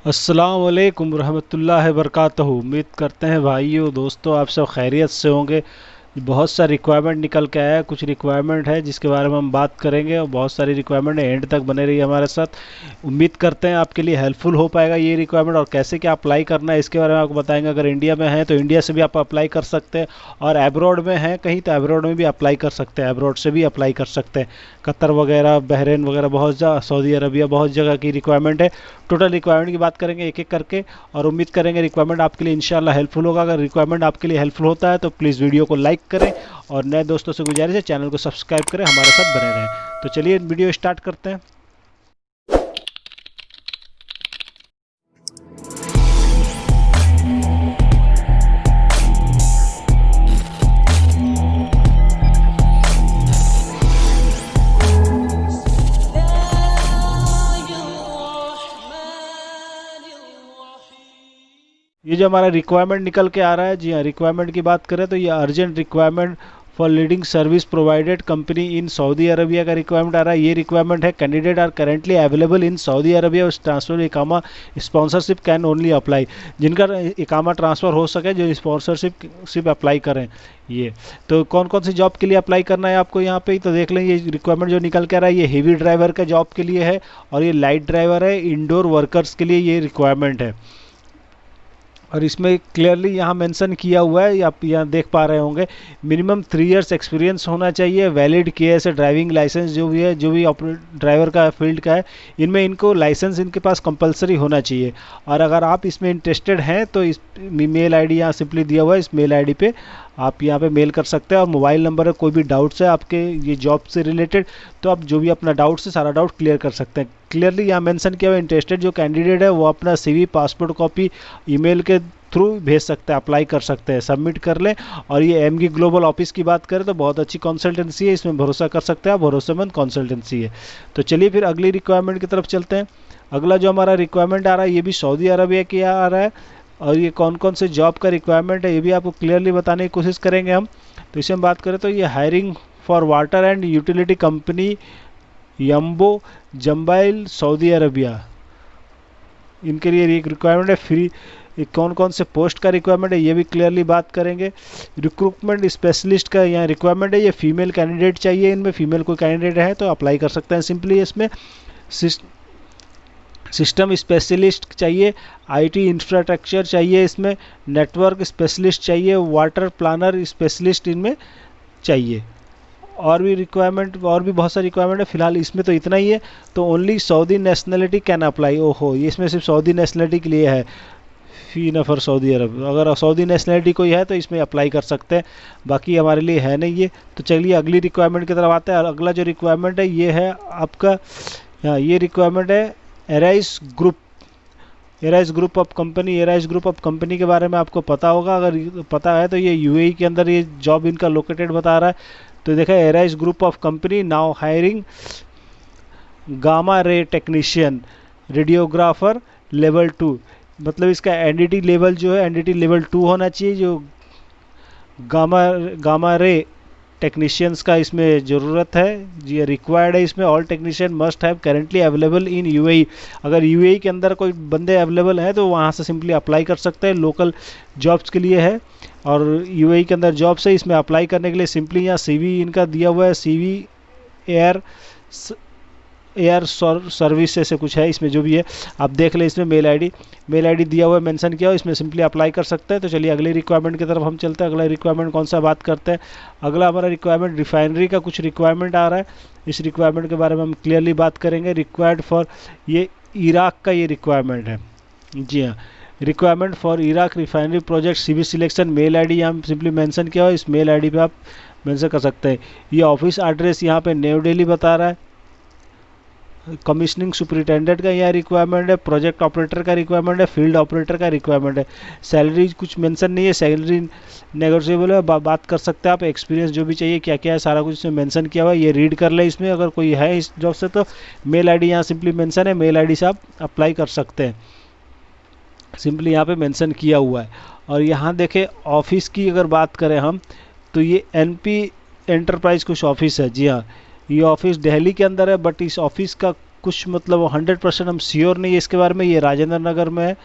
अस्सलाम वालेकुम रहमतुल्लाहि वबरकातुहू। उम्मीद करते हैं भाइयों दोस्तों आप सब खैरियत से होंगे। बहुत सा रिक्वायरमेंट निकल के आया है, कुछ रिक्वायरमेंट है जिसके बारे में हम बात करेंगे और बहुत सारी रिक्वायरमेंट है, एंड तक बने रहिए हमारे साथ। उम्मीद करते हैं आपके लिए हेल्पफुल हो पाएगा ये रिक्वायरमेंट, और कैसे क्या अप्लाई करना है इसके बारे में आपको बताएंगे। अगर इंडिया में है तो इंडिया से भी आप अप्लाई कर सकते हैं, और एब्रॉड में हैं कहीं तो एब्रॉड में भी अप्लाई कर सकते हैं, एब्रॉड से भी अप्लाई कर सकते हैं। कतर वगैरह, बहरीन वगैरह, बहुत जगह, सऊदी अरबिया, बहुत जगह की रिक्वायरमेंट है। टोटल रिक्वायरमेंट की बात करेंगे एक एक करके, और उम्मीद करेंगे रिक्वायरमेंट आपके लिए इंशाल्लाह हेल्पफुल होगा। अगर रिक्वायरमेंट आपके लिए हेल्पफुल होता है तो प्लीज़ वीडियो को लाइक करें, और नए दोस्तों से गुजारिश है चैनल को सब्सक्राइब करें, हमारे साथ बने रहें। तो चलिए वीडियो स्टार्ट करते हैं। ये जो हमारा रिक्वायरमेंट निकल के आ रहा है, जी हाँ, रिक्वायरमेंट की बात करें तो ये urgent requirement for leading service provided company in Saudi Arabia का रिक्वायरमेंट आ रहा है। ये रिक्वायरमेंट है, candidate are currently available in Saudi Arabia transfer इकामा स्पॉन्सरशिप कैन ओनली अप्लाई। जिनका इकामा ट्रांसफ़र हो सके, जो स्पॉन्सरशिप अप्लाई करें। ये तो कौन कौन सी जॉब के लिए अप्लाई करना है आपको यहाँ पे ही तो देख लें। ये रिक्वायरमेंट जो निकल के आ रहा है ये हेवी ड्राइवर का जॉब के लिए है, और ये लाइट ड्राइवर है, इंडोर वर्कर्स के लिए ये रिक्वायरमेंट है। और इसमें क्लियरली यहाँ मेंशन किया हुआ है, आप यहाँ देख पा रहे होंगे, मिनिमम 3 इयर्स एक्सपीरियंस होना चाहिए, वैलिड केएस ड्राइविंग लाइसेंस जो भी है, जो भी ड्राइवर का फील्ड का है, इनमें इनको लाइसेंस इनके पास कंपलसरी होना चाहिए। और अगर आप इसमें इंटरेस्टेड हैं तो इस मेल आईडी यहाँ सिंपली दिया हुआ है, इस मेल आईडी पे आप यहाँ पे मेल कर सकते हैं। और मोबाइल नंबर है, कोई भी डाउट्स है आपके ये जॉब से रिलेटेड तो आप जो भी अपना डाउट्स है सारा डाउट क्लियर कर सकते हैं। क्लियरली यहाँ मेंशन किया हुआ, इंटरेस्टेड जो कैंडिडेट है वो अपना सीवी, पासपोर्ट कॉपी ईमेल के थ्रू भेज सकते हैं, अप्लाई कर सकते हैं, सबमिट कर लें। और ये एमगी ग्लोबल ऑफिस की बात करें तो बहुत अच्छी कंसल्टेंसी है, इसमें भरोसा कर सकते हैं, भरोसेमंद कंसल्टेंसी है। तो चलिए फिर अगली रिक्वायरमेंट की तरफ चलते हैं। अगला जो हमारा रिक्वायरमेंट आ रहा है ये भी सऊदी अरबिया की आ रहा है, और ये कौन कौन से जॉब का रिक्वायरमेंट है ये भी आपको क्लियरली बताने की कोशिश करेंगे हम। तो इसे हम बात करें तो ये hiring for water and utility company Yanbu Jubail Saudi Arabia, इनके लिए एक रिक्वायरमेंट है। फ्री कौन कौन से पोस्ट का रिक्वायरमेंट है ये भी क्लियरली बात करेंगे। रिक्रूटमेंट स्पेशलिस्ट का यहाँ रिक्वायरमेंट है, ये फीमेल कैंडिडेट चाहिए, इनमें फीमेल कोई कैंडिडेट है तो अप्लाई कर सकते हैं सिंपली। इसमें सिस्टम स्पेशलिस्ट चाहिए, आईटी इंफ्रास्ट्रक्चर चाहिए, इसमें नेटवर्क स्पेशलिस्ट चाहिए, वाटर प्लानर स्पेशलिस्ट इनमें चाहिए। और भी रिक्वायरमेंट, और भी बहुत सारी रिक्वायरमेंट है, फिलहाल इसमें तो इतना ही है। तो only Saudi nationality can apply. ओहो, ये इसमें सिर्फ सऊदी नेशनलिटी के लिए है, फी नफर सऊदी अरब। अगर सऊदी नेशनलिटी कोई है तो इसमें अप्लाई कर सकते हैं, बाकी हमारे लिए है नहीं ये। तो चलिए अगली रिक्वायरमेंट की तरफ आते हैं। अगला जो रिक्वायरमेंट है ये है आपका, हाँ, ये रिक्वायरमेंट है Arise group. Arise group of company, Arise group of company के बारे में आपको पता होगा, अगर पता है तो ये यूएई के अंदर ये जॉब इनका लोकेटेड बता रहा है। तो देखा, Arise group of company now hiring gamma ray technician, radiographer level 2। मतलब इसका एनडीटी लेवल जो है, एनडीटी लेवल 2 होना चाहिए। जो गामा रे टेक्नीशियंस का इसमें ज़रूरत है, ये रिक्वायर्ड है। इसमें all technician must have currently available in UAE. अगर यूएई के अंदर कोई बंदे अवेलेबल हैं तो वहाँ से सिंपली अप्लाई कर सकते हैं, लोकल जॉब्स के लिए है। और यूएई के अंदर जॉब्स है, इसमें अप्लाई करने के लिए सिंपली यहाँ सीवी इनका दिया हुआ है, सीवी एयर सर्विस से कुछ है इसमें, जो भी है आप देख लें। इसमें मेल आईडी दिया हुआ है, मेंशन किया हुआ, इसमें सिंपली अप्लाई कर सकते हैं। तो चलिए अगली रिक्वायरमेंट की तरफ हम चलते हैं। अगला रिक्वायरमेंट कौन सा बात करते हैं। अगला हमारा रिक्वायरमेंट रिफाइनरी का कुछ रिक्वायरमेंट आ रहा है, इस रिक्वायरमेंट के बारे में हम क्लियरली बात करेंगे। रिक्वायर्ड फॉर, ये इराक का ये रिक्वायरमेंट है, जी हाँ, requirement for Iraq refinery project, CV selection, mail ID यहाँ सिंपली मेंशन किया हुआ है, इस मेल आईडी पे आप मेंशन कर सकते हैं। ये ऑफिस एड्रेस यहाँ पे न्यू दिल्ली बता रहा है। कमिश्निंग सुपरिटेंडेंट का यहाँ रिक्वायरमेंट है, प्रोजेक्ट ऑपरेटर का रिक्वायरमेंट है, फील्ड ऑपरेटर का रिक्वायरमेंट है। सैलरी कुछ मेंशन नहीं है, सैलरी नेगोशिएबल है, बात कर सकते हैं आप। एक्सपीरियंस जो भी चाहिए, क्या क्या है, सारा कुछ इसमें मेंशन किया हुआ है, ये रीड कर ले। इसमें अगर कोई है इस जॉब से तो मेल आईडी यहाँ सिंपली मेंशन है, मेल आईडी से आप अप्लाई कर सकते हैं, सिंपली यहाँ पे मेंशन किया हुआ है। और यहाँ देखें ऑफिस की अगर बात करें हम तो ये एनपी एंटरप्राइज कुछ ऑफिस है, जी हाँ, ये ऑफिस दिल्ली के अंदर है, बट इस ऑफिस का कुछ मतलब 100% हम श्योर नहीं है इसके बारे में। ये राजेंद्र नगर में है,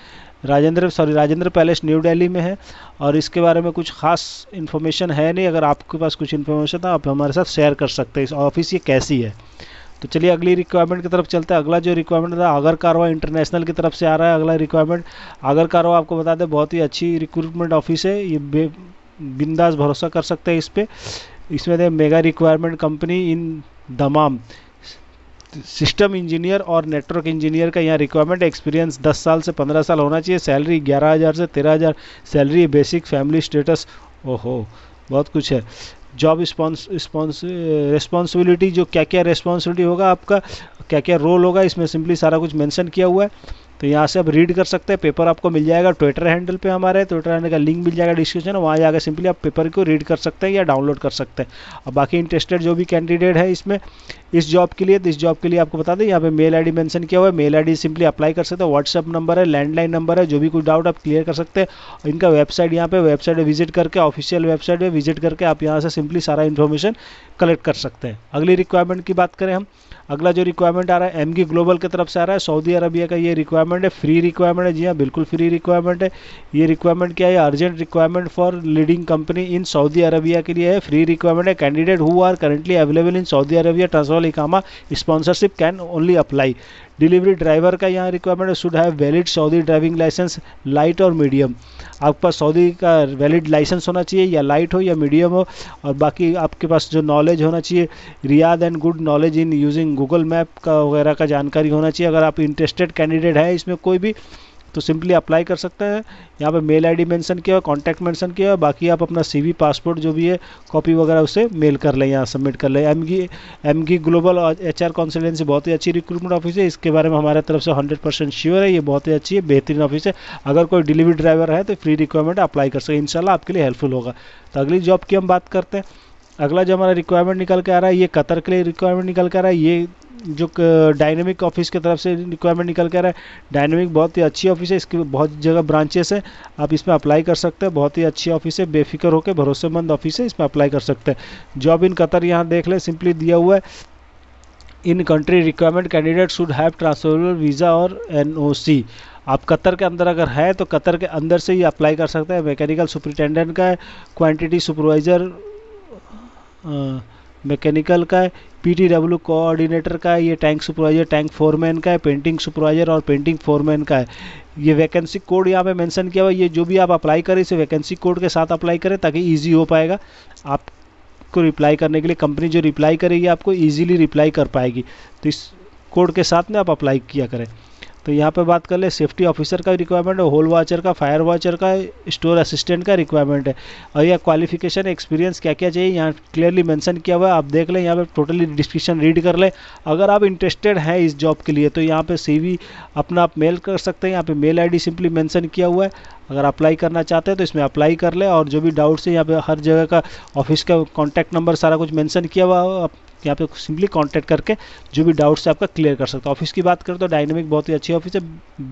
राजेंद्र पैलेस न्यू दिल्ली में है, और इसके बारे में कुछ खास इन्फॉर्मेशन है नहीं। अगर आपके पास कुछ इन्फॉर्मेशन था आप हमारे साथ शेयर कर सकते हैं, इस ऑफिस ये कैसी है। तो चलिए अगली रिक्वायरमेंट की तरफ चलते हैं। अगला जो रिक्वायरमेंट था आगर कारवा इंटरनेशनल की तरफ से आ रहा है। अगला रिक्वायरमेंट आगर कारवा, आपको बता दें बहुत ही अच्छी रिक्रूटमेंट ऑफिस है, ये बिंदास भरोसा कर सकते हैं इस पर। इसमें the mega requirement company in Dammam, system engineer और नेटवर्क इंजीनियर का यहाँ रिक्वायरमेंट। एक्सपीरियंस 10 साल से 15 साल होना चाहिए। सैलरी 11,000 से 13,000 सैलरी, बेसिक फैमिली स्टेटस, ओहो बहुत कुछ है। जॉब रिस्पॉन्सिबिलिटी, जो क्या क्या रिस्पॉन्सिबिलिटी होगा आपका, क्या क्या रोल होगा, इसमें सिंपली सारा कुछ मेंशन किया हुआ है। तो यहाँ से आप रीड कर सकते हैं। पेपर आपको मिल जाएगा ट्विटर हैंडल पे, हमारे ट्विटर हैंडल का लिंक मिल जाएगा डिस्क्रिप्शन में, वहाँ जाकर सिंपली आप पेपर को रीड कर सकते हैं या डाउनलोड कर सकते हैं। और बाकी इंटरेस्टेड जो भी कैंडिडेट है इसमें इस जॉब के लिए, तो इस जॉब के लिए आपको बता दें यहाँ पे मेल आईडी मेंशन किया हुआ है। मेल आईडी सिंपली अप्लाई कर सकते हैं। व्हाट्सअप नंबर है, लैंडलाइन नंबर है, जो भी कोई डाउट आप क्लियर कर सकते हैं। इनका वेबसाइट यहाँ पे, वेबसाइट विजिट करके, ऑफिशियल वेबसाइट पे विजिट करके आप यहाँ से सिंपली सारा इन्फॉर्मेशन कलेक्ट कर सकते हैं। अगली रिक्वायरमेंट की बात करें हम, अगला जो रिक्वायरमेंट आ रहा है एमगी ग्लोबल की तरफ से आ रहा है। सऊदी अरबिया का ये रिक्वायरमेंट है, फ्री रिक्वायरमेंट है। जी हाँ, बिल्कुल फ्री रिक्वायरमेंट है। ये रिक्वायरमेंट क्या है, urgent requirement for leading company in Saudi Arabia के लिए है। फ्री रिक्वायरमेंट है। Candidate who are currently available in Saudi Arabia transfer इकामा sponsorship can only apply. Delivery driver का यहाँ रिक्वायरमेंट है, should have valid Saudi driving licence, light और medium. आपके पास सऊदी का वैलिड लाइसेंस होना चाहिए, या लाइट हो या मीडियम हो। और बाकी आपके पास जो नॉलेज होना चाहिए, Riyadh and good knowledge in using Google map का वगैरह का जानकारी होना चाहिए। अगर आप इंटरेस्टेड कैंडिडेट है इसमें कोई भी, तो सिंपली अप्लाई कर सकते हैं। यहाँ पे मेल आईडी मेंशन किया हुआ, कॉन्टैक्ट मेंशन किया हुआ। बाकी आप अपना सीवी, पासपोर्ट जो भी है कॉपी वगैरह उसे मेल कर लें, यहाँ सबमिट कर लें। एमगी ग्लोबल और एचआर कंसल्टेंसी बहुत ही अच्छी रिक्रूटमेंट ऑफिस है। इसके बारे में हमारे तरफ से 100% श्योर है, ये बहुत ही अच्छी है, बेहतरीन ऑफिस है। अगर कोई डिलीवरी ड्राइवर है तो फ्री रिक्वायरमेंट अप्लाई कर सके, इंशाल्लाह आपके लिए हेल्पफुल होगा। तो अगली जॉब की हम बात करते हैं। अगला जो हमारा रिक्वायरमेंट निकल के आ रहा है, ये कतर के लिए रिक्वायरमेंट निकल के आ रहा है। ये जो डायनेमिक ऑफिस की तरफ से रिक्वायरमेंट निकल के आ रहा है। डायनेमिक बहुत ही अच्छी ऑफिस है, इसकी बहुत जगह ब्रांचेस है, आप इसमें अप्लाई कर सकते हैं। बहुत ही अच्छी ऑफिस है, बेफिक्र होकर भरोसेमंद ऑफिस है, इसमें अप्लाई कर सकते हैं। जॉब इन कतर यहाँ देख लें, सिंपली दिया हुआ है। In country requirement candidate should have transferable visa और एनओसी। आप कतर के अंदर अगर है तो कतर के अंदर से ही अप्लाई कर सकते हैं। मैकेनिकल सुपरिटेंडेंट का है, क्वांटिटी सुपरवाइज़र मैकेनिकल का है, पीटीडब्ल्यू कोऑर्डिनेटर का है, ये टैंक सुपरवाइजर, टैंक फोरमैन का है, पेंटिंग सुपरवाइजर और पेंटिंग फोरमैन का है। ये वैकेंसी कोड यहाँ पे मेंशन किया हुआ है। ये जो भी आप अप्लाई करें इसे वैकेंसी कोड के साथ अप्लाई करें ताकि इजी हो पाएगा आपको रिप्लाई करने के लिए। कंपनी जो रिप्लाई करेगी आपको ईजिली रिप्लाई कर पाएगी, तो इस कोड के साथ में आप अप्लाई किया करें। तो यहाँ पे बात कर ले, सेफ्टी ऑफिसर का रिक्वायरमेंट है, होल वॉचर का, फायर वॉचर का, स्टोर असिस्टेंट का रिक्वायरमेंट है। और यह क्वालिफिकेशन, एक्सपीरियंस क्या क्या चाहिए यहाँ क्लियरली मेंशन किया हुआ है। आप देख लें, यहाँ पे टोटली डिस्क्रिप्शन रीड कर लें। अगर आप इंटरेस्टेड हैं इस जॉब के लिए तो यहाँ पे सीवी अपना आप मेल कर सकते हैं। यहाँ पे मेल आईडी सिंपली मेंशन किया हुआ है। अगर अप्लाई करना चाहते हैं तो इसमें अप्लाई कर ले। और जो भी डाउट्स है यहाँ पे हर जगह का ऑफिस का कॉन्टैक्ट नंबर सारा कुछ मेंशन किया हुआ है। यहाँ पे सिंपली कांटेक्ट करके जो भी डाउट्स है आपका क्लियर कर सकते हो। ऑफिस की बात करें तो डायनेमिक बहुत ही अच्छी ऑफिस है,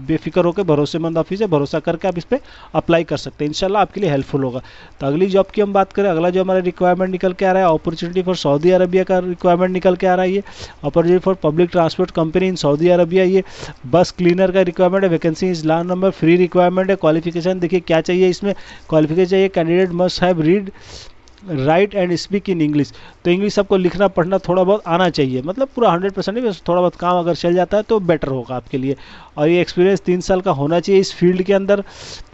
बेफिक्र होकर भरोसेमंद ऑफिस है, भरोसा करके आप इस पर अप्लाई कर सकते हैं, इंशाल्लाह आपके लिए हेल्पफुल होगा। तो अगली जॉब की हम बात करें, अगला जो हमारा रिक्वायरमेंट निकल के आ रहा है, अपॉर्चुनिटी फॉर सऊदी अरबिया का रिक्वायरमेंट निकल के आ रहा है। ये opportunity for public transport company in Saudi Arabia, ये बस क्लीनर का रिक्वायरमेंट है। Vacancy is last number, free requirement है। क्वालिफिकेशन देखिए क्या चाहिए इसमें, क्वालिफिकेशन चाहिए candidate must have read write and speak in English. तो इंग्लिश आपको लिखना पढ़ना थोड़ा बहुत आना चाहिए, मतलब पूरा 100% नहीं, बस थोड़ा बहुत काम अगर चल जाता है तो बेटर होगा आपके लिए। और ये एक्सपीरियंस 3 साल का होना चाहिए इस फील्ड के अंदर।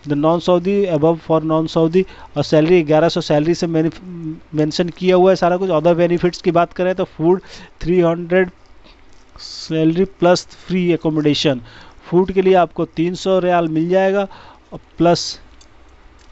Non Saudi above for non Saudi, और सैलरी 1100 सैलरी से मेंशन किया हुआ है सारा कुछ। अदर बेनिफिट्स की बात करें तो food 300 salary plus free accommodation. Food के लिए आपको 300 रियाल मिल जाएगा, प्लस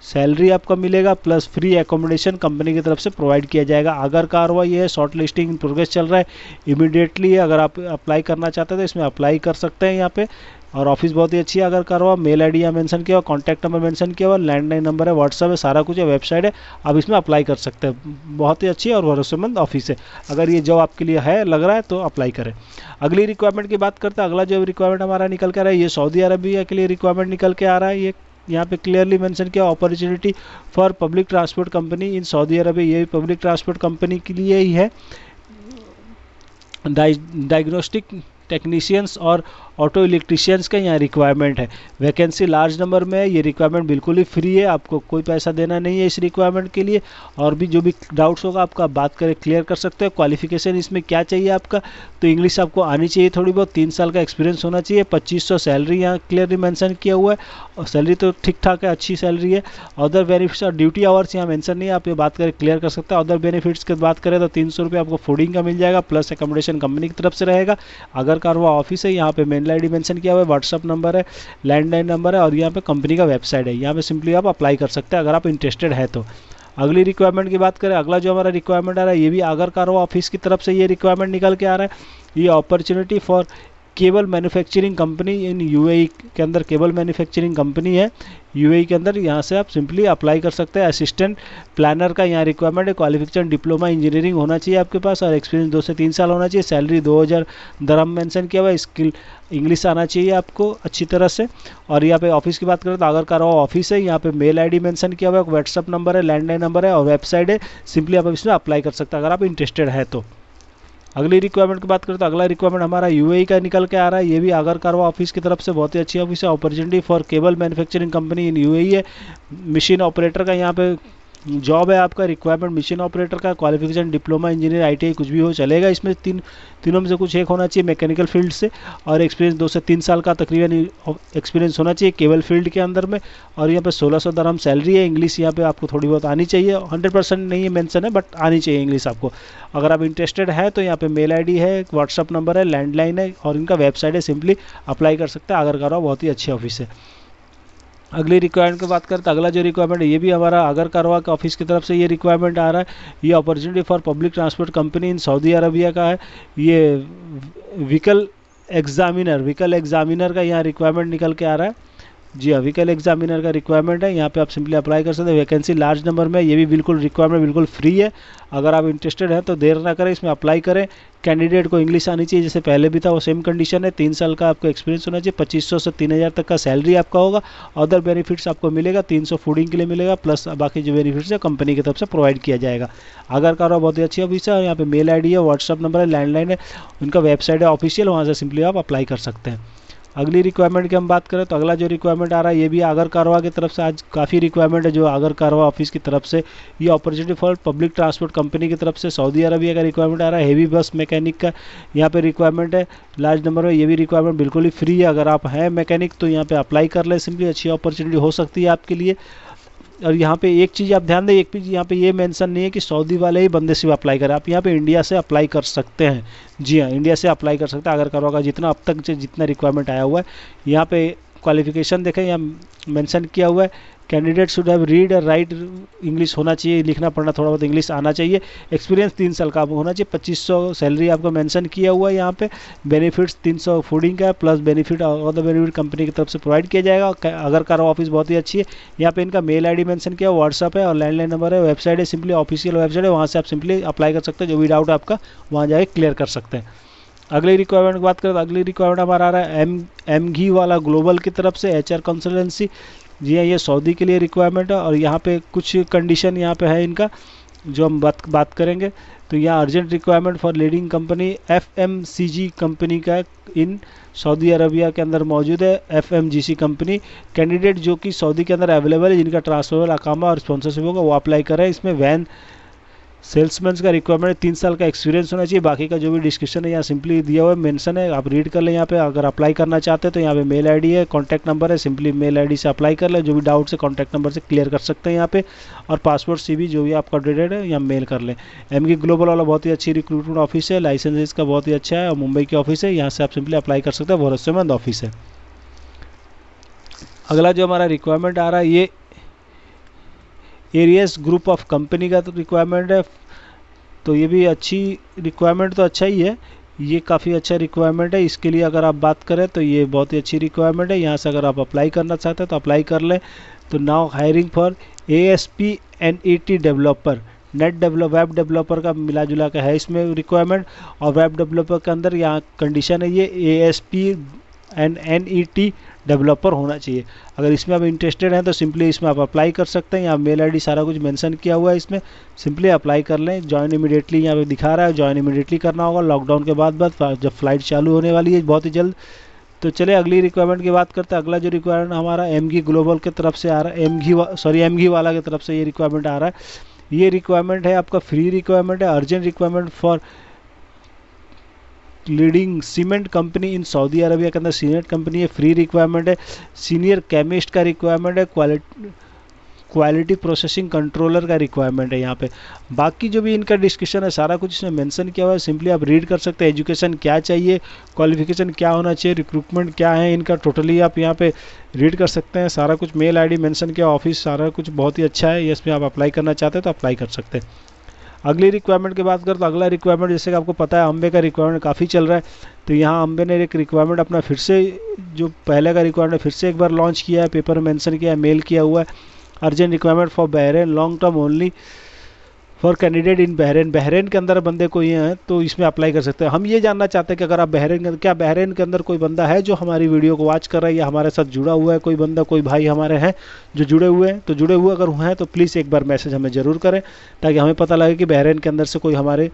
सैलरी आपका मिलेगा, प्लस फ्री एकोमोडेशन कंपनी की तरफ से प्रोवाइड किया जाएगा। अगर कार्रवाई ये है, शॉर्ट लिस्टिंग इन प्रोग्रेस चल रहा है, इमीडिएटली अगर आप अप्लाई करना चाहते हैं तो इसमें अप्लाई कर सकते हैं यहाँ पे। और ऑफिस बहुत ही अच्छी है। अगर कार्रवा, मेल आईडी यहाँ मेंशन किया हुआ, कॉन्टैक्ट नंबर मेंशन किया हुआ, लैंडलाइन नंबर है, व्हाट्सअप है, सारा कुछ है, वेबसाइट है, आप इसमें अप्लाई कर सकते हैं। बहुत ही अच्छी और भरोसेमंद ऑफिस है। अगर ये जॉब आपके लिए है, लग रहा है तो अप्लाई करें। अगली रिक्वायरमेंट की बात करते हैं। अगला जो रिक्वायरमेंट हमारा निकल के आ रहा है, ये सऊदी अरबिया के लिए रिक्वायरमेंट निकल के आ रहा है। ये यहाँ पे क्लियरली मेंशन किया, opportunity for public transport company in Saudi Arabia, ये पब्लिक ट्रांसपोर्ट कंपनी के लिए ही है। डायग्नोस्टिक टेक्नीशियंस और ऑटो इलेक्ट्रीशियंस का यहाँ रिक्वायरमेंट है। वैकेंसी लार्ज नंबर में है। ये रिक्वायरमेंट बिल्कुल ही फ्री है, आपको कोई पैसा देना नहीं है इस रिक्वायरमेंट के लिए। और भी जो भी डाउट्स होगा आपका बात करें क्लियर कर सकते हो। क्वालिफिकेशन इसमें क्या चाहिए आपका, तो इंग्लिश आपको आनी चाहिए थोड़ी बहुत, 3 साल का एक्सपीरियंस होना चाहिए। 2500 सैलरी यहाँ क्लियरली मेंशन किया हुआ है, और सैलरी तो ठीक ठाक है, अच्छी सैलरी है। अदर बेनिफिट्स और ड्यूटी आवर्स यहाँ मेंशन नहीं है, आप ये बात करें क्लियर कर सकते हैं। अदर बेनिफिट्स की बात करें तो 300 रुपये आपको फूडिंग का मिल जाएगा, प्लस एकोमोडेशन कंपनी की तरफ से रहेगा। अगर कारवा ऑफिस है, यहाँ पे मेल आईडी मेंशन किया हुआ है, व्हाट्सअप नंबर है, लैंडलाइन नंबर है, और यहाँ पे कंपनी का वेबसाइट है। यहाँ पे सिंपली आप अप्लाई कर सकते हैं अगर आप इंटरेस्टेड है तो। अगली रिक्वायरमेंट की बात करें, अगला जो हमारा रिक्वायरमेंट आ रहा है, ये भी आगर कारवा ऑफिस की तरफ से ये रिक्वायरमेंट निकल के आ रहा है। ये opportunity for cable manufacturing company in UAE के अंदर केबल मैन्युफैक्चरिंग कंपनी है यूएई के अंदर। यहाँ से आप सिंपली अप्लाई कर सकते हैं। असिस्टेंट प्लानर का यहाँ रिक्वायरमेंट है। क्वालिफिकेशन डिप्लोमा इंजीनियरिंग होना चाहिए आपके पास, और एक्सपीरियंस 2 से 3 साल होना चाहिए। सैलरी 2000 दरहम मेंशन किया हुआ है। स्किल इंग्लिश आना चाहिए आपको अच्छी तरह से। और यहाँ पे ऑफिस की बात करें तो आगर कारवा ऑफिस है। यहाँ पे मेल आईडी मेंशन किया हुआ है, व्हाट्सअप नंबर है, लैंडलाइन नंबर है, और वेबसाइट है। सिंपली आप इसमें अप्लाई कर सकते हैं अगर आप इंटरेस्टेड है तो। अगली रिक्वायरमेंट की बात करें तो अगला रिक्वायरमेंट हमारा यूएई का निकल के आ रहा है। ये भी आगर कारवा ऑफिस की तरफ से बहुत ही अच्छी ऑफिस है। Opportunity for cable manufacturing company in UAE है। मशीन ऑपरेटर का यहाँ पे जॉब है आपका। रिक्वायरमेंट मशीन ऑपरेटर का। क्वालिफिकेशन डिप्लोमा इंजीनियर आईटीआई कुछ भी हो चलेगा। इसमें तीनों में से कुछ एक होना चाहिए मैकेनिकल फील्ड से, और एक्सपीरियंस 2 से 3 साल का तकरीबन एक्सपीरियंस होना चाहिए केबल फील्ड के अंदर में। और यहाँ पे 1600 दरहम सैलरी है। इंग्लिश यहाँ पे आपको थोड़ी बहुत आनी चाहिए, 100% नहीं है मेंशन है, बट आनी चाहिए इंग्लिश आपको। अगर आप इंटरेस्टेड है तो यहाँ पे मेल आईडी है, व्हाट्सअप नंबर है, लैंडलाइन है, और इनका वेबसाइट है। सिंपली अप्लाई कर सकते हैं। आगर कारवा बहुत ही अच्छी ऑफिस है। अगली रिक्वायरमेंट की बात करें तो अगला जो रिक्वायरमेंट है, ये भी हमारा आगर कारवा के ऑफिस की तरफ से ये रिक्वायरमेंट आ रहा है। ये opportunity for public transport company in Saudi Arabia का है। ये व्हीकल एग्जामिनर का यहाँ रिक्वायरमेंट निकल के आ रहा है। जी हाँ, व्हीकल एग्जामिनर का रिक्वायरमेंट है। यहाँ पे आप सिंपली अप्लाई कर सकते हैं। वैकेंसी लार्ज नंबर में। ये भी बिल्कुल रिक्वायरमेंट बिल्कुल फ्री है। अगर आप इंटरेस्टेड हैं तो देर ना करें, इसमें अप्लाई करें। कैंडिडेट को इंग्लिश आनी चाहिए, जैसे पहले भी था वो सेम कंडीशन है। 3 साल का आपको एक्सपीरियंस होना चाहिए। 2500 से 3000 तक का सैलरी आपका होगा। अदर बेनिफिट्स आपको मिलेगा, 300 फूडिंग के लिए मिलेगा, प्लस बाकी जो बेनिफिट्स है कंपनी की तरफ से प्रोवाइड किया जाएगा। आगर कारवा बहुत ही अच्छी ऑफिस है। यहाँ पे मेल आईडी है, व्हाट्सअप नंबर है, लैंडलाइन है, उनका वेबसाइट है ऑफिशियल, वहाँ से सिंपली आप अप्लाई कर सकते हैं। अगली रिक्वायरमेंट की हम बात करें तो अगला जो रिक्वायरमेंट आ रहा है, ये भी आगर कारवा की तरफ से आज काफ़ी रिक्वायरमेंट है जो आगर कारवा ऑफिस की तरफ से। ये opportunity for public transport company की तरफ से सऊदी अरबिया का रिक्वायरमेंट आ रहा है। हेवी बस मैकेनिक का यहाँ पे रिक्वायरमेंट है लार्ज नंबर में। ये भी रिक्वायरमेंट बिल्कुल ही फ्री है। अगर आप हैं मैकेनिक तो यहाँ पे अप्लाई कर लें सिंपली, अच्छी अपॉर्चुनिटी हो सकती है आपके लिए। और यहाँ पे एक चीज़ आप ध्यान दें, एक चीज़ यहाँ पे ये मेंशन नहीं है कि सऊदी वाले ही बंदे से अप्लाई करें। आप यहाँ पे इंडिया से अप्लाई कर सकते हैं। जी हाँ, इंडिया से अप्लाई कर सकते हैं। अगर करोगा जितना अब तक जितना रिक्वायरमेंट आया हुआ है, यहाँ पे क्वालिफिकेशन देखें, यहाँ मेंशन किया हुआ है कैंडिडेट शुड हैव रीड और राइट इंग्लिश होना चाहिए, लिखना पढ़ना थोड़ा बहुत इंग्लिश आना चाहिए। एक्सपीरियंस 3 साल का होना चाहिए। 2500 सैलरी आपको मेंशन किया हुआ है यहाँ पे। बेनिफिट्स 300 फूडिंग का, प्लस बेनिफिट और द बेनिफिट कंपनी की तरफ से प्रोवाइड किया जाएगा। अगर कारवा ऑफिस बहुत ही अच्छी है। यहाँ पे इनका मेल आईडी मेंशन किया, व्हाट्सअप है और लैंडलाइन नंबर है, वेबसाइट है, सिंपली ऑफिशियल वेबसाइट है, वहाँ से आप सिंपली अप्लाई कर सकते हैं। जो भी डाउट आपका वहाँ जाके क्लियर कर सकते हैं। अगली रिक्वायरमेंट की बात करें तो अगली रिक्वायरमेंट हमारा आ रहा है एमघी वाला ग्लोबल की तरफ से, एचआर कंसल्टेंसी। जी हाँ, ये सऊदी के लिए रिक्वायरमेंट है। और यहाँ पे कुछ कंडीशन यहाँ पे है इनका जो हम बात करेंगे। तो यहाँ urgent requirement for leading company FMCG company का इन सऊदी अरबिया के अंदर मौजूद है। एफएमजीसी कंपनी कैंडिडेट जो कि सऊदी के अंदर अवेलेबल है, जिनका ट्रांसफर अकामा और स्पॉन्सरशिप होगा, वो अप्लाई करें। इसमें वैन सेल्समैन का रिक्वायरमेंट 3 साल का एक्सपीरियंस होना चाहिए। बाकी का जो भी डिस्क्रिप्शन है यहाँ सिंपली दिया हुआ है, मेंशन है, आप रीड कर लें। यहाँ पे अगर अप्लाई करना चाहते हैं तो यहाँ पे मेल आईडी है, कॉन्टैक्ट नंबर है, सिंपली मेल आईडी से अप्लाई कर लें। जो भी डाउट्स है कॉन्टैक्ट नंबर से क्लियर कर सकते हैं यहाँ पे। और पासपोर्ट CV जो भी आपका अपडेटेड है यहाँ मेल कर लें। एमघी ग्लोबल वाला बहुत ही अच्छी रिक्रूटमेंट ऑफिस है, लाइसेंस इसका बहुत ही अच्छा है, और मुंबई की ऑफिस है। यहाँ से आप सिंपली अप्लाई कर सकते हैं, भरोसेमंद ऑफिस है। अगला जो हमारा रिक्वायरमेंट आ रहा है, ये एरियस ग्रुप ऑफ कंपनी का रिक्वायरमेंट है। तो ये भी अच्छी रिक्वायरमेंट तो अच्छा ही है, ये काफ़ी अच्छा रिक्वायरमेंट है। इसके लिए अगर आप बात करें तो ये बहुत ही अच्छी रिक्वायरमेंट है। यहाँ से अगर आप अप्लाई करना चाहते हैं तो अप्लाई कर लें। तो now hiring for ASP.NET developer, web developer का मिला जुला का है इसमें रिक्वायरमेंट। और वेब डेवलपर के अंदर यहाँ कंडीशन है ये एंड NET डेवलपर होना चाहिए। अगर इसमें आप इंटरेस्टेड हैं तो सिंपली इसमें आप अप्लाई कर सकते हैं। यहाँ मेल ID सारा कुछ मेंशन किया हुआ है, इसमें सिंपली अप्लाई कर लें। ज्वाइन इमीडिएटली यहाँ पे दिखा रहा है, ज्वाइन इमीडिएटली करना होगा लॉकडाउन के बाद जब फ्लाइट चालू होने वाली है बहुत ही जल्द। तो चलिए अगली रिक्वायरमेंट की बात करते हैं। अगला जो रिक्वायरमेंट हमारा एमगी ग्लोबल की तरफ से आ रहा है, एमगी वाला की तरफ से ये रिक्वायरमेंट आ रहा है। ये रिक्वायरमेंट है आपका फ्री रिक्वायरमेंट है, urgent requirement for leading cement company in Saudi Arabia के अंदर सीमेंट कंपनी है, फ्री रिक्वायरमेंट है। सीनियर केमिस्ट का रिक्वायरमेंट है, क्वालिटी प्रोसेसिंग कंट्रोलर का रिक्वायरमेंट है यहाँ पे। बाकी जो भी इनका डिस्कशन है सारा कुछ इसमें मेंशन किया हुआ है, सिंपली आप रीड कर सकते हैं। एजुकेशन क्या चाहिए, क्वालिफिकेशन क्या होना चाहिए, रिक्रूटमेंट क्या है इनका, टोटली आप यहाँ पे रीड कर सकते हैं। सारा कुछ मेल ID मेंशन किया, ऑफिस सारा कुछ बहुत ही अच्छा है। इसमें आप अप्लाई करना चाहते हैं तो अप्लाई कर सकते हैं। अगली रिक्वायरमेंट की बात करें तो अगला रिक्वायरमेंट जैसे कि आपको पता है अम्बे का रिक्वायरमेंट काफ़ी चल रहा है। तो यहाँ अम्बे ने एक रिक्वायरमेंट अपना फिर से, जो पहले का रिक्वायरमेंट फिर से एक बार लॉन्च किया है, पेपर में मेंशन किया है, मेल किया हुआ है। Urgent requirement for Bahrain long term only for candidate in Bahrain. Bahrain के अंदर बंदे कोई हैं तो इसमें अप्लाई कर सकते हैं। हम ये जानना चाहते हैं कि अगर आप क्या बहरेन के अंदर कोई बंदा है जो हमारी वीडियो को वॉच कर रहा है या हमारे साथ जुड़ा हुआ है, कोई बंदा कोई भाई हमारे हैं जो जुड़े हुए हैं, तो जुड़े हुए अगर हैं तो प्लीज़ एक बार मैसेज हमें ज़रूर करें ताकि हमें पता लगे कि बहरेन के अंदर से कोई हमारे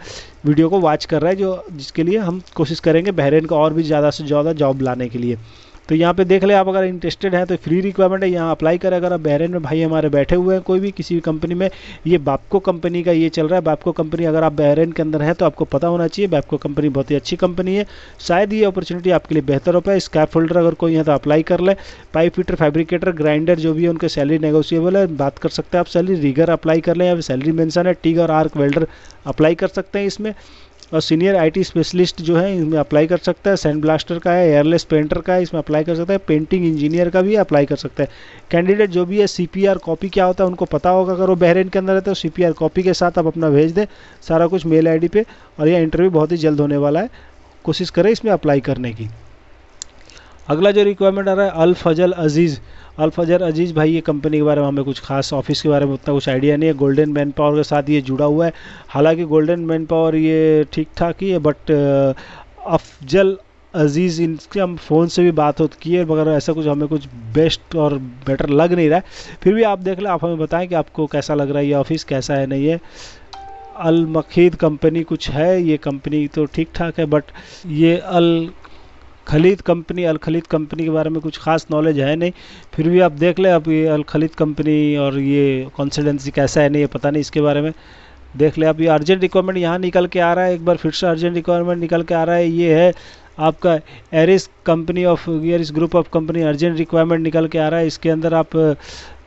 वीडियो को वॉच कर रहा है, जिसके लिए हम कोशिश करेंगे बहरेन का और भी ज़्यादा से ज़्यादा जॉब लाने के लिए। तो यहाँ पे देख ले आप, अगर इंटरेस्टेड हैं तो फ्री रिक्वायरमेंट है, यहाँ अप्लाई करें। अगर आप बहरेन में भाई हमारे बैठे हुए हैं कोई भी किसी भी कंपनी में, ये बैपको कंपनी का ये चल रहा है। बैपको कंपनी अगर आप बहरेन के अंदर हैं तो आपको पता होना चाहिए, बैपको कंपनी बहुत ही अच्छी कंपनी है। शायद ये अपॉर्चुनिटी आपके लिए बेहतर हो पाए। स्कैप फोल्डर अगर कोई है तो अप्लाई कर ले। पाइप फिटर, फैब्रिकेटर, ग्राइंडर जो भी है उनके सैलरी नेगोशिएबल है, बात कर सकते हैं आप सैलरी। रिगर अप्लाई कर लें, यहाँ पे सैलरी मेंशन है। टिग और आर्क वेल्डर अप्लाई कर सकते हैं इसमें। और सीनियर IT स्पेशलिस्ट जो है इसमें अप्लाई कर सकता है। सैंड ब्लास्टर का है, एयरलेस पेंटर का है, इसमें अप्लाई कर सकता है। पेंटिंग इंजीनियर का भी अप्लाई कर सकता है। कैंडिडेट जो भी है CPR कॉपी क्या होता है उनको पता होगा, अगर वो बहरेन के अंदर है तो CPR कॉपी के साथ आप अपना भेज दें सारा कुछ मेल ID पे। और यह इंटरव्यू बहुत ही जल्द होने वाला है, कोशिश करें इसमें अप्लाई करने की। अगला जो रिक्वायरमेंट आ रहा है अल फजर अजीज़ भाई, ये कंपनी के बारे में हमें कुछ खास ऑफिस के बारे में उतना कुछ आइडिया नहीं है। गोल्डन मैन पावर के साथ ये जुड़ा हुआ है। हालांकि गोल्डन मैन पावर ये ठीक ठाक ही है, बट अफजल अजीज़ इनके हम फ़ोन से भी बात होती की है, मगर ऐसा कुछ हमें कुछ बेस्ट और बेटर लग नहीं रहा है। फिर भी आप देख लें, आप हमें बताएं कि आपको कैसा लग रहा है, ये ऑफिस कैसा है नहीं है। अल मखीद कंपनी कुछ है, ये कंपनी तो ठीक ठाक है, बट ये अल खलीद कंपनी के बारे में कुछ खास नॉलेज है नहीं। फिर भी आप देख लें, अब ये अल खलीद कंपनी और ये कॉन्सिडेंसी कैसा है नहीं ये पता नहीं, इसके बारे में देख लें आप। ये अर्जेंट रिक्वायरमेंट यहाँ निकल के आ रहा है, एक बार फिर से अर्जेंट रिक्वायरमेंट निकल के आ रहा है। ये है आपका Aris group of company, urgent requirement निकल के आ रहा है। इसके अंदर आप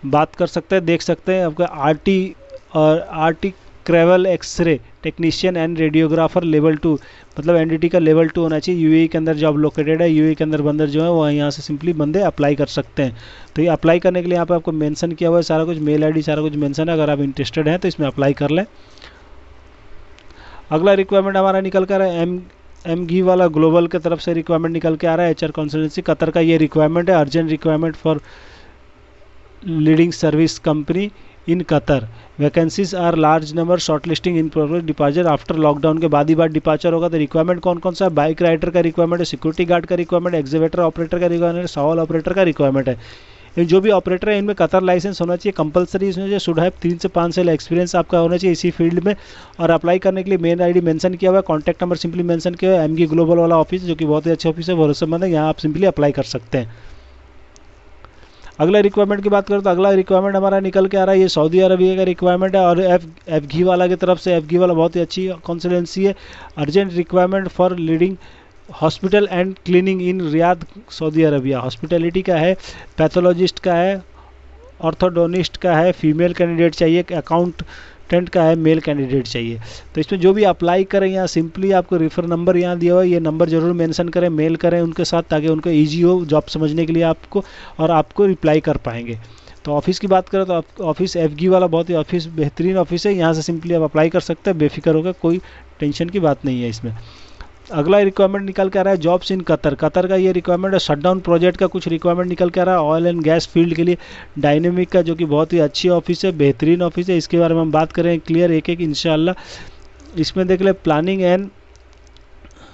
बात कर सकते हैं, देख सकते हैं। आपका RT crawler x ray technician and radiographer level 2, मतलब NDT का लेवल 2 होना चाहिए। UAE के अंदर जॉब लोकेटेड है, UAE के अंदर बंदर जो है वो यहाँ से सिंपली बंदे अप्लाई कर सकते हैं। तो ये अप्लाई करने के लिए यहाँ पे आपको मेंशन किया हुआ है सारा कुछ, मेल ID सारा कुछ मेंशन है। अगर आप इंटरेस्टेड हैं तो इसमें अप्लाई कर लें। अगला रिक्वायरमेंट हमारा निकल कर है एमगी वाला ग्लोबल की तरफ से रिक्वायरमेंट निकल के आ रहा है। HR कंसल्टेंसी कतर का ये रिक्वायरमेंट है। Urgent requirement for leading service company in Qatar. Vacancies are large number, short listing in progress, departure after lockdown के बाद ही डिपार्चर होगा। तो रिक्वायरमेंट कौन कौन सा है? बाइक राइडर का रिक्वायरमेंट है, सिक्योरिटी गार्ड का रिक्वायरमेंट है, एक्सीवेटर ऑपरेटर का रिक्वायरमेंट है, सवाल ऑपरेटर का रिक्वायरमेंट है। जो भी ऑपरेटर है इनमें कतर लाइसेंस होना चाहिए कंपलसरी, इसमें जो शुड है 3 से 5 साल एक्सपीरियंस आपका होना चाहिए इसी फील्ड में। और अप्लाई करने के लिए मेल ID मेंशन किया हुआ है, कॉन्टैक्ट नंबर सिंपली मेंशन किया हुआ है। एमगी ग्लोबल वाला ऑफिस जो कि बहुत ही अच्छा ऑफिस है, भरोसेमंद है, यहाँ आप सिंपली अप्लाई कर सकते हैं। अगला रिक्वायरमेंट की बात करें तो अगला रिक्वायरमेंट हमारा निकल के आ रहा है, ये सऊदी अरबिया का रिक्वायरमेंट है और एफगी वाला की तरफ से। एफगी वाला बहुत ही अच्छी कंसल्टेंसी है। Urgent requirement for leading hospital and cleaning in Riyadh Saudi Arabia. Hospitality का है, पैथोलॉजिस्ट का है, ऑर्थोडोनिस्ट का है, फीमेल कैंडिडेट चाहिए, अकाउंटेंट का है, मेल कैंडिडेट चाहिए। तो इसमें जो भी अप्लाई करें यहाँ सिंपली आपको रेफर नंबर यहाँ दिया हुआ है, ये नंबर जरूर मेंशन करें, मेल करें उनके साथ ताकि उनको ईजी हो जॉब समझने के लिए आपको, और आपको रिप्लाई कर पाएंगे। तो ऑफिस की बात करें तो ऑफिस एफगी वाला बहुत ही ऑफिस बेहतरीन ऑफिस है, यहाँ से सिंपली आप अप्लाई कर सकते हैं, बेफिक्र होकर, कोई टेंशन की बात नहीं है इसमें। अगला रिक्वायरमेंट निकल के आ रहा है जॉब्स इन कतर। कतर का ये रिक्वायरमेंट है। शटडाउन प्रोजेक्ट का कुछ रिक्वायरमेंट निकल के आ रहा है ऑयल एंड गैस फील्ड के लिए। डायनेमिक का जो कि बहुत ही अच्छी ऑफिस है, बेहतरीन ऑफिस है, इसके बारे में हम बात करें क्लियर एक एक इंशाल्लाह। इसमें देख ले प्लानिंग एंड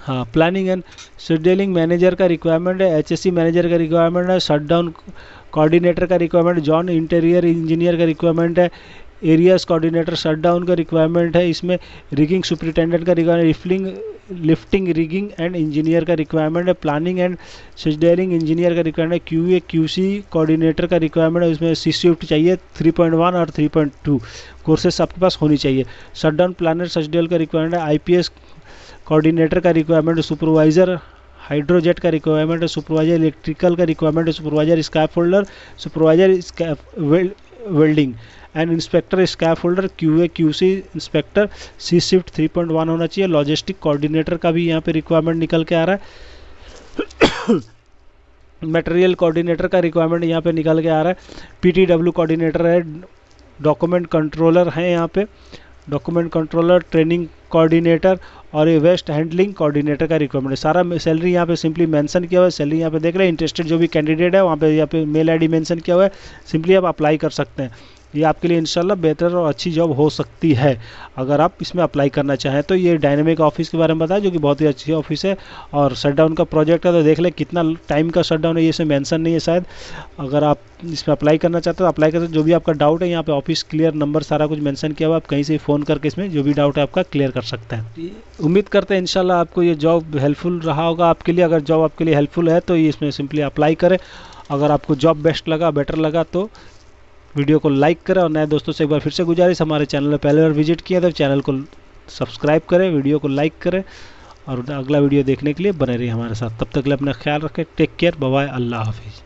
हाँ, प्लानिंग एंड शेड्यूलिंग मैनेजर का रिक्वायरमेंट है, एचएससी मैनेजर का रिक्वायरमेंट है, शटडाउन कोऑर्डिनेटर का रिक्वायरमेंट, जॉन इंटीरियर इंजीनियर का रिक्वायरमेंट है, एरियाज कोऑर्डिनेटर शटडाउन का रिक्वायरमेंट है, इसमें रिगिंग सुपरिटेंडेंट का requirement, lifting rigging and engineer का रिक्वायरमेंट है, प्लानिंग एंड शेड्यूलिंग इंजीनियर का रिक्वायरमेंट है, क्यूए क्यूसी कोऑर्डिनेटर का रिक्वायरमेंट है, उसमें सी शिफ्ट चाहिए 3.1 और 3.2 कोर्सेस आपके पास होनी चाहिए। शटडाउन प्लानर शेड्यूल का रिक्वायरमेंट है, आईपीएस कोऑर्डिनेटर का रिक्वायरमेंट है, सुपरवाइजर हाइड्रोजेट का रिक्वायरमेंट है, सुपरवाइजर इलेक्ट्रिकल का रिक्वायरमेंट है, supervisor scaffolder, supervisor welding and inspector scaffolder, QA QC inspector, सी शिफ्ट 3.1 होना चाहिए। लॉजिस्टिक कोऑर्डिनेटर का भी यहाँ पे रिक्वायरमेंट निकल के आ रहा है। मटेरियल कोऑर्डिनेटर का रिक्वायरमेंट यहाँ पे निकल के आ रहा है। पीटीडब्ल्यू कोऑर्डिनेटर है, डॉक्यूमेंट कंट्रोलर है यहाँ पे, डॉक्यूमेंट कंट्रोलर, ट्रेनिंग कोऑर्डिनेटर और ये वेस्ट हैंडलिंग कोऑर्डिनेटर का रिक्वायरमेंट है। सारा सैलरी यहाँ पे सिंपली मेंशन किया हुआ है। सैलरी यहाँ पे देख रहे हैं, इंटरेस्टेड जो भी कैंडिडेट है वहाँ पे यहाँ पे मेल आईडी मेंशन किया हुआ है, सिंपली आप अप्लाई कर सकते हैं। ये आपके लिए इंशाल्लाह बेहतर और अच्छी जॉब हो सकती है अगर आप इसमें अप्लाई करना चाहें तो। ये डायनेमिक ऑफिस के बारे में बताया जो कि बहुत ही अच्छी ऑफिस है, और शटडाउन का प्रोजेक्ट है तो देख लें कितना टाइम का शटडाउन है, ये इसमें मेंशन नहीं है शायद। अगर आप इसमें अप्लाई करना चाहते हो अप्लाई करते, जो भी आपका डाउट है यहाँ पे ऑफिस क्लियर नंबर सारा कुछ मेंशन किया हुआ, आप कहीं से फ़ोन करके इसमें जो भी डाउट है आपका क्लियर कर सकते हैं। उम्मीद करते हैं इंशाल्लाह आपको ये जॉब हेल्पफुल रहा होगा आपके लिए। अगर जॉब आपके लिए हेल्पफुल है तो ये इसमें सिंपली अप्लाई करें। अगर आपको जॉब बेस्ट लगा, बेटर लगा तो वीडियो को लाइक करें, और नए दोस्तों से एक बार फिर से गुजारिश, हमारे चैनल पर पहले बार विजिट किया तो चैनल को सब्सक्राइब करें, वीडियो को लाइक करें, और अगला वीडियो देखने के लिए बने रहिए हमारे साथ। तब तक के लिए अपना ख्याल रखें। टेक केयर, बाय बाय, अल्लाह हाफिज़।